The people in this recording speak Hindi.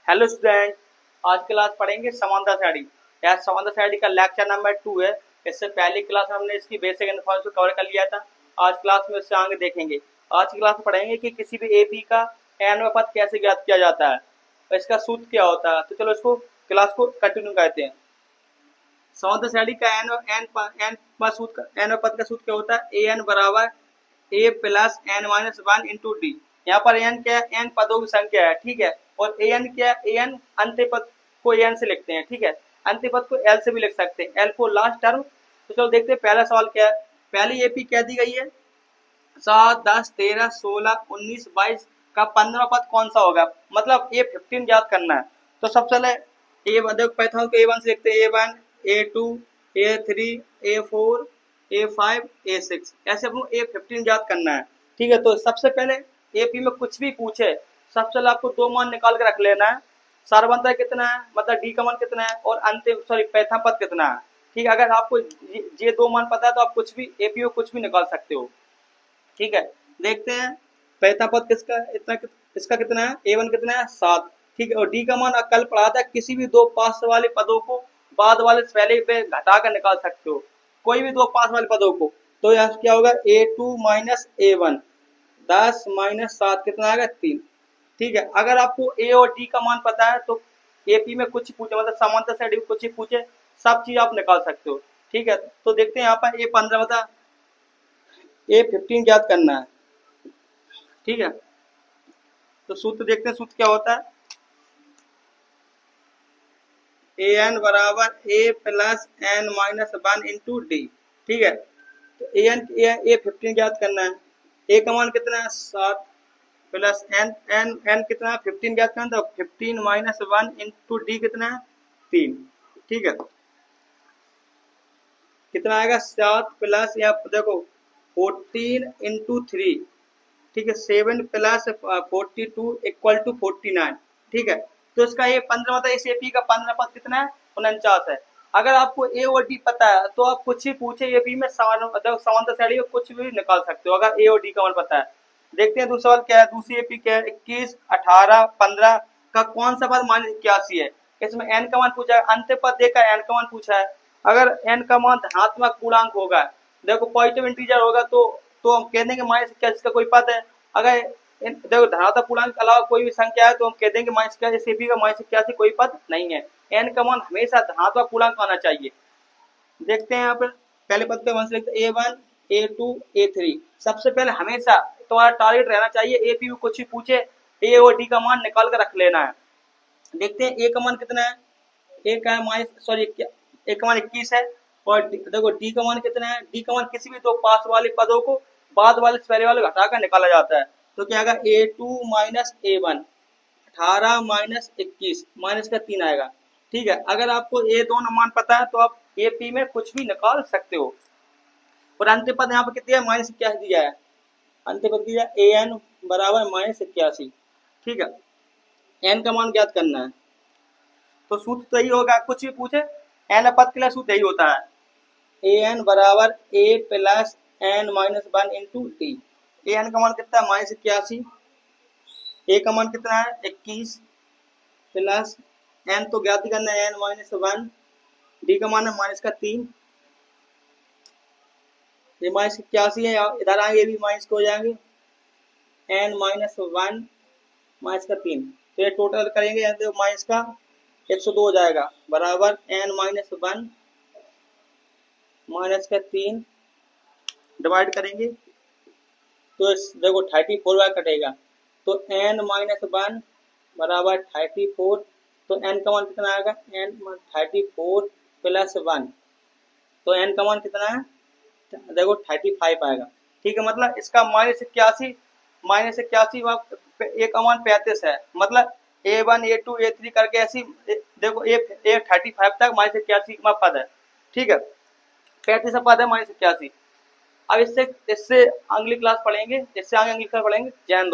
हेलो स्टूडेंट, आज क्लास पढ़ेंगे समांतर सारणी। यह समांतर सारणी का लेक्चर नंबर 2 है। इससे पहली क्लास में हमने इसकी बेसिक इन्फॉर्मेशन कवर कर लिया था। आज क्लास में इससे आगे देखेंगे। आज की क्लास में पढ़ेंगे कि किसी भी एपी का एन पद कैसे ज्ञात किया जाता है और इसका सूत्र क्या होता है। तो चलो इसको क्लास को कंटिन्यू करते हैं। समांतर सारणी का एन पद का सूत्र क्या होता है? ए एन बराबर a plus n minus one into d. यहाँ पर एन क्या है? एन पदों की संख्या है, ठीक है। और ए एन क्या है? ए एन अंत्य पद को ए एन से लिखते हैं, ठीक है। अंत्य पद को एल से भी लिख सकते हैं, एल को लास्ट टर्म। तो चलो देखते हैं पहला सवाल क्या है। पहली एपी क्या दी गई है? 7, 10, 13, 16, 19, 22 का 15वां पद कौन सा होगा? मतलब A15 याद करना है। तो सबसे पहले पैथाओं को A1 से लिखते हैं। A1, A2, A3, A4, A5, A6 ऐसे अपन A15 याद करना है, ठीक है। तो सबसे पहले एपी में कुछ भी पूछे, सबसे पहले आपको दो मान निकाल के रख लेना है। सारवंतर कितना है, मतलब डी का मान कितना है, और अंतिम पैथा पद कितना है, ठीक है। अगर आपको ये दो मान पता है तो आप कुछ भी एपी में कुछ भी निकाल सकते हो, ठीक है। देखते हैं पैथा पद किसका इतना, इसका कितना है? A1 कितना है? 7, ठीक है। और डी का मान कल पढ़ा था, किसी भी दो पास वाले पदों को बाद वाले से पहले पे घटा कर निकाल सकते हो, कोई भी दो पास वाले पदों को। तो यहाँ क्या होगा? A2 माइनस A1, 10 माइनस 7 कितना आएगा? 3, ठीक है। अगर आपको ए और डी का मान पता है तो एपी में कुछ पूछे, मतलब समांतर सारणी में कुछ ही पूछे, सब चीज आप निकाल सकते हो, ठीक है। तो देखते हैं यहाँ पर A15 मतलब A15 ज्ञात करना है, ठीक है। तो सूत्र देखते हैं, सूत्र क्या होता है? ए एन बराबर a plus n minus one into d, ठीक है। तो A15 ज्ञात करना है। ए का मान कितना है? 7 प्लस एन एन एन कितना है? 15 ज्ञात करना। तो 15 माइनस वन इंटू डी कितना है? 3, ठीक है। कितना आएगा? 7 प्लस यहाँ देखो 14 इंटू 3, ठीक है। 7 प्लस 42 इक्वल टू 49, ठीक है। तो इसका ये 15 मतलब इस एपी का 15 पद कितना है? 49 है। अगर आपको ए और डी पता है तो आप कुछ ही पूछे एपी में समांतर सारणी में कुछ भी निकाल सकते हो, अगर ए और डी का मान पता है। देखते हैं दूसरा सवाल क्या है। दूसरी एपी क्या है? 21, 18, 15 का कौन सा पद -81 है? इसमें एन का मान पूछा है, अंत्य पद देकर एन का मान पूछा है। अगर एन का मान धनात्मक पूर्णांक होगा, देखो पॉजिटिव इंटीजर होगा तो हम कह देंगे -81 का कोई पद है। अगर देखो धनात्मक पूर्णांक के अलावा कोई भी संख्या है तो हम कह देंगे -81 का -81 कोई पद नहीं है। एन का मान हमेशा धनात्मक पूर्णांक आना चाहिए। देखते हैं यहाँ पर पहले पद पे वन से लिखते A1, A2, A3। सबसे पहले हमेशा तुम्हारा टारगेट रहना चाहिए एपी में कुछ भी पूछे ए और डी का मान निकाल कर रख लेना है। देखते हैं ए का मान कितना है? ए का ए का मान 21 है। और देखो डी का मान कितना है? डी का मान किसी भी दो पास वाले पदों को बाद वाले से पहले वाले घटाकर निकाला जाता है। तो क्या आएगा? A2 minus A1, 18 minus 21 minus का 3 आएगा, ठीक है। अगर आपको ये दोनों मान पता है तो आप एपी में कुछ भी निकाल सकते हो। और अंतिम पद यहाँ पर कितनी है? -81 दिया है। अंतिम पद दिया ए एन बराबर -81, ठीक है। एन का मान ज्ञात करना है। तो सूत्र तो यही होगा, कुछ भी पूछे एन पद के लिए सूत्र यही होता है। ए एन बराबर a plus n minus one into d. A n का मान कितना है? -81। ए का मान कितना है? 21 प्लस एन तो ज्ञात करना है एन माइनस वन, डी का मान है -3। ये -81 है, इधर आएंगे ये भी माइनस हो जाएंगे, एन माइनस वन माइनस का 3। तो ये टोटल करेंगे तो माइनस का 102 हो जाएगा, बराबर एन माइनस वन माइनस का 3 डिवाइड करेंगे तो देखो 34 बार कटेगा। तो एन माइनस वन बराबर 34। तो एन का मान कितना आएगा? एन 34 प्लस 1, तो एन का मान कितना है? देखो 35 आएगा, ठीक है। मतलब इसका -81 ए का मान 35 है। मतलब A1, A2, A3 करके ऐसी देखो ए 35 तक -81 का पद है, ठीक है। 35 पद है -81। अब इससे अगली क्लास पढ़ेंगे, इससे आगे अगली क्लास पढ़ेंगे। जय हिंद।